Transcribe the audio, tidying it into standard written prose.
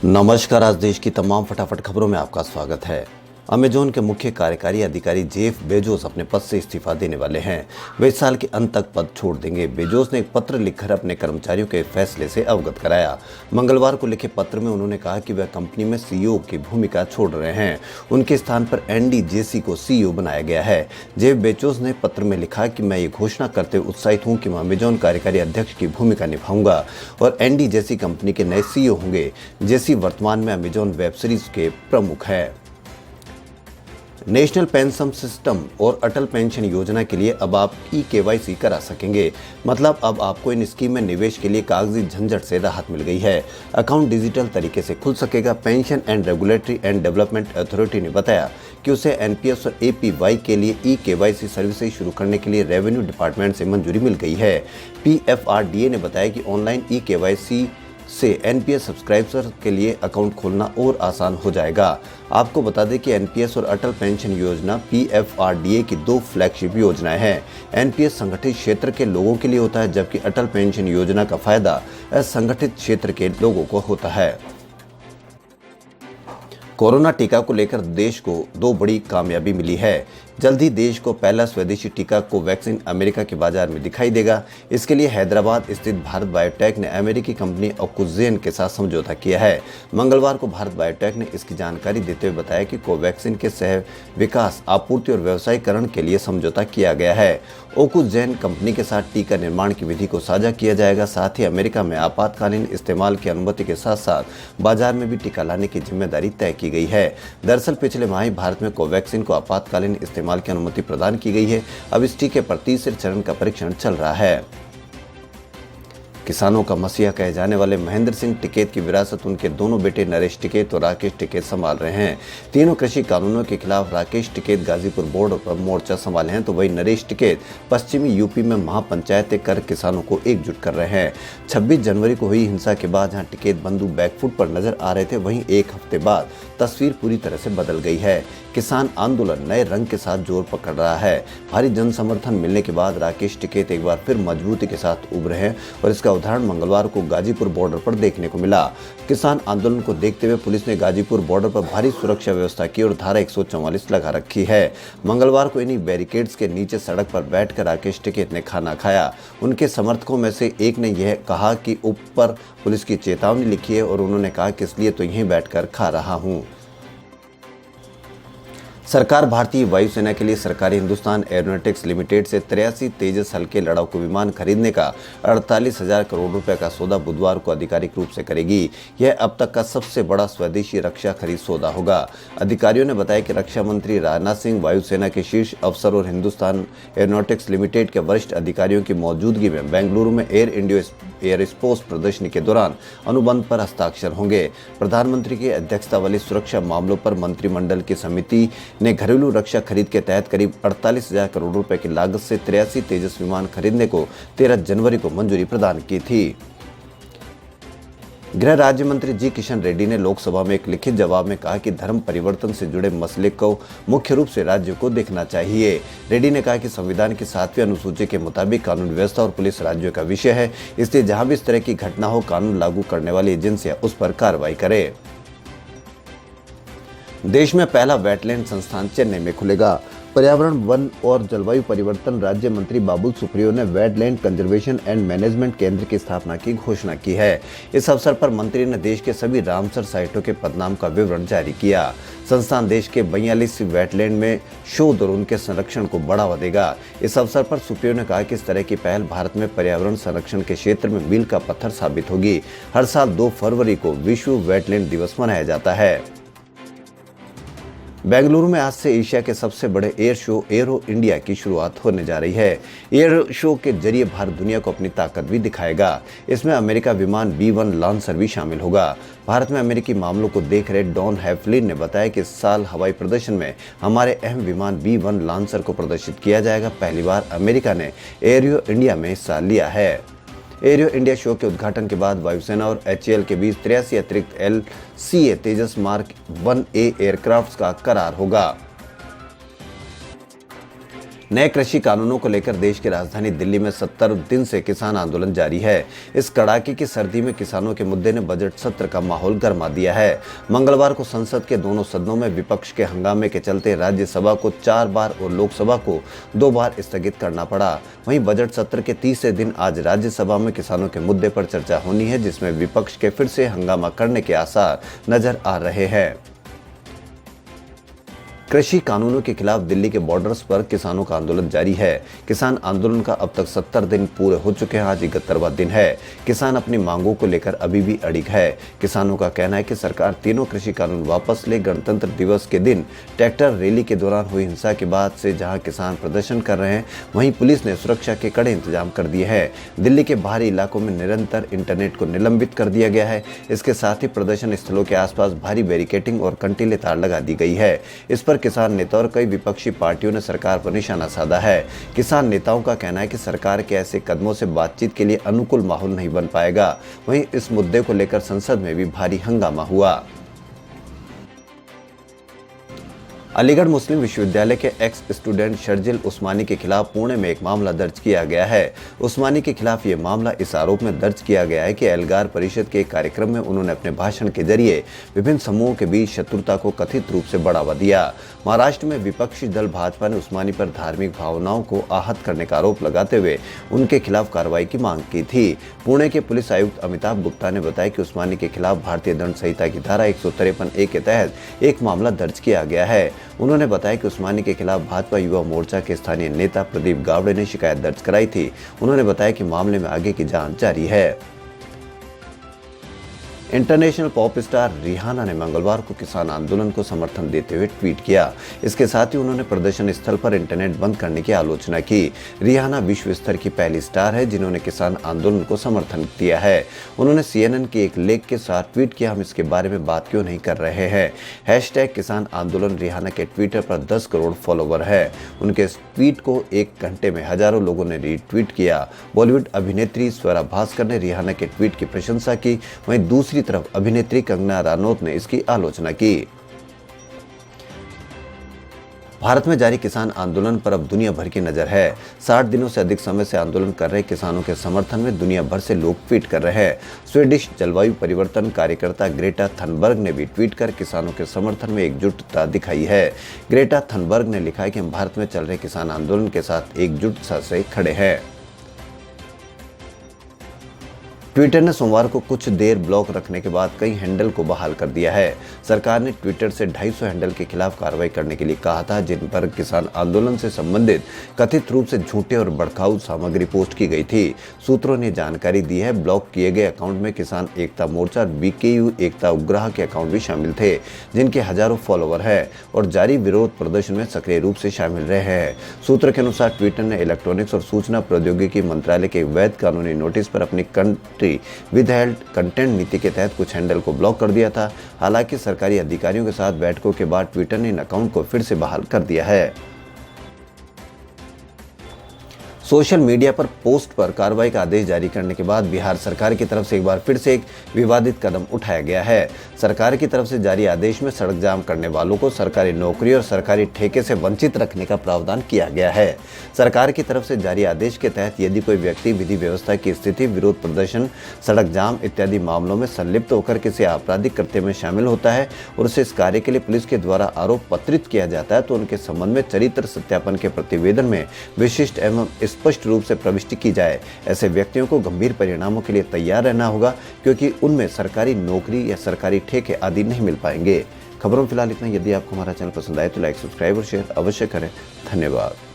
नमस्कार। आज देश की तमाम फटाफट खबरों में आपका स्वागत है। अमेजॉन के मुख्य कार्यकारी अधिकारी जेफ बेजोस अपने पद से इस्तीफा देने वाले हैं। वे इस साल के अंत तक पद छोड़ देंगे। बेजोस ने एक पत्र लिखकर अपने कर्मचारियों के फैसले से अवगत कराया। मंगलवार को लिखे पत्र में उन्होंने कहा कि वह कंपनी में सीईओ की भूमिका छोड़ रहे हैं। उनके स्थान पर एंडी जेसी को सीईओ बनाया गया है। जेफ बेजोस ने पत्र में लिखा कि मैं ये घोषणा करते हुए उत्साहित हूँ कि मैं अमेजॉन कार्यकारी अध्यक्ष की भूमिका निभाऊंगा और एंडी जेसी कंपनी के नए सीईओ होंगे। जेसी वर्तमान में अमेजॉन वेब सीरीज के प्रमुख हैं। नेशनल पेंशन सिस्टम और अटल पेंशन योजना के लिए अब आप KYC करा सकेंगे। मतलब अब आपको इन स्कीम में निवेश के लिए कागजी झंझट से राहत मिल गई है। अकाउंट डिजिटल तरीके से खुल सकेगा। Pension and regulatory and development authority ने बताया कि उसे NPS और APY के लिए KYC सर्विसेज शुरू करने के लिए रेवेन्यू डिपार्टमेंट से मंजूरी मिल गई है। PFRDA ने बताया कि ऑनलाइन KYC से NPS सब्सक्राइबर के लिए अकाउंट खोलना और आसान हो जाएगा। आपको बता दें कि NPS और अटल पेंशन योजना PFRDA की दो फ्लैगशिप योजनाएं हैं। NPS संगठित क्षेत्र के लोगों के लिए होता है, जबकि अटल पेंशन योजना का फायदा असंगठित क्षेत्र के लोगों को होता है। कोरोना टीका को लेकर देश को दो बड़ी कामयाबी मिली है। जल्द ही देश को पहला स्वदेशी टीका कोवैक्सीन अमेरिका के बाजार में दिखाई देगा। इसके लिए हैदराबाद स्थित भारत बायोटेक ने अमेरिकी कंपनी ऑक्सीजन के साथ समझौता किया है। मंगलवार को भारत बायोटेक ने इसकी जानकारी देते हुए बताया कि कोवैक्सीन के सह विकास, आपूर्ति और व्यवसायीकरण के लिए समझौता किया गया है। ऑक्सीजन कंपनी के साथ टीका निर्माण की विधि को साझा किया जाएगा। साथ ही अमेरिका में आपातकालीन इस्तेमाल की अनुमति के साथ साथ बाजार में भी टीका लाने की जिम्मेदारी तय की गई है। दरअसल पिछले माह ही भारत में कोवैक्सीन को आपातकालीन इस्तेमाल की अनुमति प्रदान की गई है। अब इस टीके पर तीसरे चरण का परीक्षण चल रहा है। किसानों का मसीहा कहे जाने वाले महेंद्र सिंह टिकैत की विरासत उनके दोनों बेटे नरेश टिकैत और राकेश टिकैत संभाल रहे हैं। तीनों कृषि कानूनों के खिलाफ राकेश टिकैत गाजीपुर बोर्ड पर मोर्चा संभाले हैं, तो वही नरेश टिकैत पश्चिमी यूपी में महापंचायतें कर किसानों को एकजुट कर रहे हैं। 26 जनवरी को हुई हिंसा के बाद जहां टिकैत बंधु बैकफुट पर नजर आ रहे थे, वहीं एक हफ्ते बाद तस्वीर पूरी तरह से बदल गई है। किसान आंदोलन नए रंग के साथ जोर पकड़ रहा है। भारी जन समर्थन मिलने के बाद राकेश टिकैत एक बार फिर मजबूती के साथ उभरे हैं और इसका उदाहरण मंगलवार को गाजीपुर बॉर्डर पर देखने को मिला। किसान आंदोलन को देखते हुए पुलिस ने गाजीपुर बॉर्डर पर भारी सुरक्षा व्यवस्था की और धारा 144 लगा रखी है। मंगलवार को इन्हीं बैरिकेड्स के नीचे सड़क पर बैठकर राकेश टिकैत ने खाना खाया। उनके समर्थकों में से एक ने यह कहा कि ऊपर पुलिस की चेतावनी लिखी है और उन्होंने कहा कि इसलिए तो यहीं बैठकर खा रहा हूं। सरकार भारतीय वायुसेना के लिए सरकारी हिंदुस्तान एरोनॉटिक्स लिमिटेड से 83 तेजस हल्के लड़ाकू विमान खरीदने का 48,000 करोड़ रुपए का सौदा बुधवार को आधिकारिक रूप से करेगी। यह अब तक का सबसे बड़ा स्वदेशी रक्षा खरीद सौदा होगा। अधिकारियों ने बताया कि रक्षा मंत्री राजनाथ सिंह, वायुसेना के शीर्ष अफसर और हिंदुस्तान एरोनॉटिक्स लिमिटेड के वरिष्ठ अधिकारियों की मौजूदगी में बेंगलुरु में एयर इंडिया एयरस्पेस प्रदर्शनी के दौरान अनुबंध पर हस्ताक्षर होंगे। प्रधानमंत्री की अध्यक्षता वाली सुरक्षा मामलों पर मंत्रिमंडल की समिति ने घरेलू रक्षा खरीद के तहत करीब 48,000 करोड़ रुपए की लागत से 83 तेजस विमान खरीदने को 13 जनवरी को मंजूरी प्रदान की थी। गृह राज्य मंत्री जी किशन रेड्डी ने लोकसभा में एक लिखित जवाब में कहा कि धर्म परिवर्तन से जुड़े मसले को मुख्य रूप से राज्यों को देखना चाहिए। रेड्डी ने कहा कि संविधान की 7वीं अनुसूची के मुताबिक कानून व्यवस्था और पुलिस राज्यों का विषय है, इसलिए जहां भी इस तरह की घटना हो, कानून लागू करने वाली एजेंसियां उस पर कार्रवाई करे। देश में पहला वेटलैंड संस्थान चेन्नई में खुलेगा। पर्यावरण, वन और जलवायु परिवर्तन राज्य मंत्री बाबुल सुप्रियो ने वेटलैंड कंजर्वेशन एंड मैनेजमेंट केंद्र की स्थापना की घोषणा की है। इस अवसर पर मंत्री ने देश के सभी रामसर साइटों के पदनाम का विवरण जारी किया। संस्थान देश के 42 वेटलैंड में शोध और उनके संरक्षण को बढ़ावा देगा। इस अवसर पर सुप्रियो ने कहा कि इस तरह की पहल भारत में पर्यावरण संरक्षण के क्षेत्र में मील का पत्थर साबित होगी। हर साल 2 फरवरी को विश्व वेटलैंड दिवस मनाया जाता है। बेंगलुरु में आज से एशिया के सबसे बड़े एयर शो एरो इंडिया की शुरुआत होने जा रही है। एयर शो के जरिए भारत दुनिया को अपनी ताकत भी दिखाएगा। इसमें अमेरिका विमान B-1 लॉन्चर भी शामिल होगा। भारत में अमेरिकी मामलों को देख रहे डॉन हैफलिन ने बताया कि इस साल हवाई प्रदर्शन में हमारे अहम विमान B-1 लॉन्चर को प्रदर्शित किया जाएगा। पहली बार अमेरिका ने एरो इंडिया में हिस्सा लिया है। एरो इंडिया शो के उद्घाटन के बाद वायुसेना और HAL के बीच 83 अतिरिक्त LCA तेजस मार्क 1A एयरक्राफ्ट का करार होगा। नए कृषि कानूनों को लेकर देश की राजधानी दिल्ली में 70 दिन से किसान आंदोलन जारी है। इस कड़ाके की सर्दी में किसानों के मुद्दे ने बजट सत्र का माहौल गरमा दिया है। मंगलवार को संसद के दोनों सदनों में विपक्ष के हंगामे के चलते राज्यसभा को 4 बार और लोकसभा को 2 बार स्थगित करना पड़ा। वहीं बजट सत्र के तीसरे दिन आज राज्यसभा में किसानों के मुद्दे पर चर्चा होनी है, जिसमें विपक्ष के फिर से हंगामा करने के आसार नजर आ रहे हैं। कृषि कानूनों के खिलाफ दिल्ली के बॉर्डर्स पर किसानों का आंदोलन जारी है। किसान आंदोलन का अब तक 70 दिन पूरे हो चुके हैं। आज 71वां दिन है। किसान अपनी मांगों को लेकर अभी भी अड़िग है। किसानों का कहना है कि सरकार तीनों कृषि कानून वापस ले। गणतंत्र दिवस के दिन ट्रैक्टर रैली के दौरान हुई हिंसा के बाद से जहां किसान प्रदर्शन कर रहे हैं, वहीं पुलिस ने सुरक्षा के कड़े इंतजाम कर दिए हैं। दिल्ली के बाहरी इलाकों में निरंतर इंटरनेट को निलंबित कर दिया गया है। इसके साथ ही प्रदर्शन स्थलों के आसपास भारी बैरिकेडिंग और कंटीले तार लगा दी गई है। इस पर किसान नेता और कई विपक्षी पार्टियों ने सरकार पर निशाना साधा है। किसान नेताओं का कहना है कि सरकार के ऐसे कदमों से बातचीत के लिए अनुकूल माहौल नहीं बन पाएगा। वहीं इस मुद्दे को लेकर संसद में भी भारी हंगामा हुआ। अलीगढ़ मुस्लिम विश्वविद्यालय के एक्स स्टूडेंट शर्जिल उस्मानी के खिलाफ पुणे में एक मामला दर्ज किया गया है। उस्मानी के खिलाफ ये मामला इस आरोप में दर्ज किया गया है कि एल्गार परिषद के एक कार्यक्रम में उन्होंने अपने भाषण के जरिए विभिन्न समूहों के बीच शत्रुता को कथित रूप से बढ़ावा दिया। महाराष्ट्र में विपक्षी दल भाजपा ने उस्मानी पर धार्मिक भावनाओं को आहत करने का आरोप लगाते हुए उनके खिलाफ कार्रवाई की मांग की थी। पुणे के पुलिस आयुक्त अमिताभ गुप्ता ने बताया कि उस्मानी के खिलाफ भारतीय दंड संहिता की धारा 153A के तहत एक मामला दर्ज किया गया है। उन्होंने बताया कि उस्मानी के खिलाफ भाजपा युवा मोर्चा के स्थानीय नेता प्रदीप गावड़े ने शिकायत दर्ज कराई थी। उन्होंने बताया कि मामले में आगे की जांच जारी है। इंटरनेशनल पॉप स्टार रिहाना ने मंगलवार को किसान आंदोलन को समर्थन देते हुए ट्वीट किया। इसके साथ ही उन्होंने प्रदर्शन स्थल पर इंटरनेट बंद करने की आलोचना की। रिहाना विश्व स्तर की पहली स्टार है जिन्होंने किसान आंदोलन को समर्थन दिया है। उन्होंने CNN के एक लेख के साथ ट्वीट किया, हम इसके बारे में बात क्यों नहीं कर रहे हैं। #किसान आंदोलन रिहाना के ट्विटर पर 10 करोड़ फॉलोवर है। उनके इस ट्वीट को 1 घंटे में हजारों लोगों ने रीट्वीट किया। बॉलीवुड अभिनेत्री स्वरा भास्कर ने रिहाना के ट्वीट की प्रशंसा की। वहीं दूसरी तरफ अभिनेत्री कंगना रनौत ने इसकी आलोचना की। भारत में जारी किसान आंदोलन पर अब दुनिया भर की नजर है। 60 दिनों से अधिक समय से आंदोलन कर रहे किसानों के समर्थन में दुनिया भर से लोग ट्वीट कर रहे हैं। स्वीडिश जलवायु परिवर्तन कार्यकर्ता ग्रेटा थनबर्ग ने भी ट्वीट कर किसानों के समर्थन में एकजुटता दिखाई है। ग्रेटा थनबर्ग ने लिखा है कि हम भारत में चल रहे किसान आंदोलन के साथ एकजुटता से खड़े हैं। ट्विटर ने सोमवार को कुछ देर ब्लॉक रखने के बाद कई हैंडल को बहाल कर दिया है। सरकार ने ट्विटर से 250 हैंडल के खिलाफ कार्रवाई करने के लिए कहा था, जिन पर किसान आंदोलन से संबंधित कथित रूप से झूठे और भड़काऊ सामग्री पोस्ट की गई थी। सूत्रों ने जानकारी दी है, ब्लॉक किए गए अकाउंट में किसान एकता मोर्चा BKU एकता उपग्रह के अकाउंट भी शामिल थे, जिनके हजारों फॉलोवर हैं और जारी विरोध प्रदर्शन में सक्रिय रूप से शामिल रहे हैं। सूत्र के अनुसार ट्विटर ने इलेक्ट्रॉनिक्स और सूचना प्रौद्योगिकी मंत्रालय के वैध कानूनी नोटिस पर अपनी विदहेल्ड कंटेंट नीति के तहत कुछ हैंडल को ब्लॉक कर दिया था। हालांकि सरकारी अधिकारियों के साथ बैठकों के बाद ट्विटर ने इन अकाउंट को फिर से बहाल कर दिया है। सोशल मीडिया पर पोस्ट पर कार्रवाई का आदेश जारी करने के बाद बिहार सरकार की तरफ से एक बार फिर से एक विवादित कदम उठाया गया है। सरकार की तरफ से जारी आदेश में सड़क जाम करने वालों को सरकारी नौकरी और सरकारी ठेके से वंचित रखने का प्रावधान किया गया है। सरकार की तरफ से जारी आदेश के तहत यदि कोई व्यक्ति विधि व्यवस्था की स्थिति, विरोध प्रदर्शन, सड़क जाम इत्यादि मामलों में संलिप्त होकर किसी आपराधिक कृत्य में शामिल होता है और उसे इस कार्य के लिए पुलिस के द्वारा आरोप पत्रित किया जाता है, तो उनके संबंध में चरित्र सत्यापन के प्रतिवेदन में विशिष्ट एवं स्पष्ट रूप से प्रविष्टि की जाए। ऐसे व्यक्तियों को गंभीर परिणामों के लिए तैयार रहना होगा, क्योंकि उनमें सरकारी नौकरी या सरकारी ठेके आदि नहीं मिल पाएंगे। खबरों फिलहाल इतना। यदि आपको हमारा चैनल पसंद आए तो लाइक, सब्सक्राइब और शेयर अवश्य करें। धन्यवाद।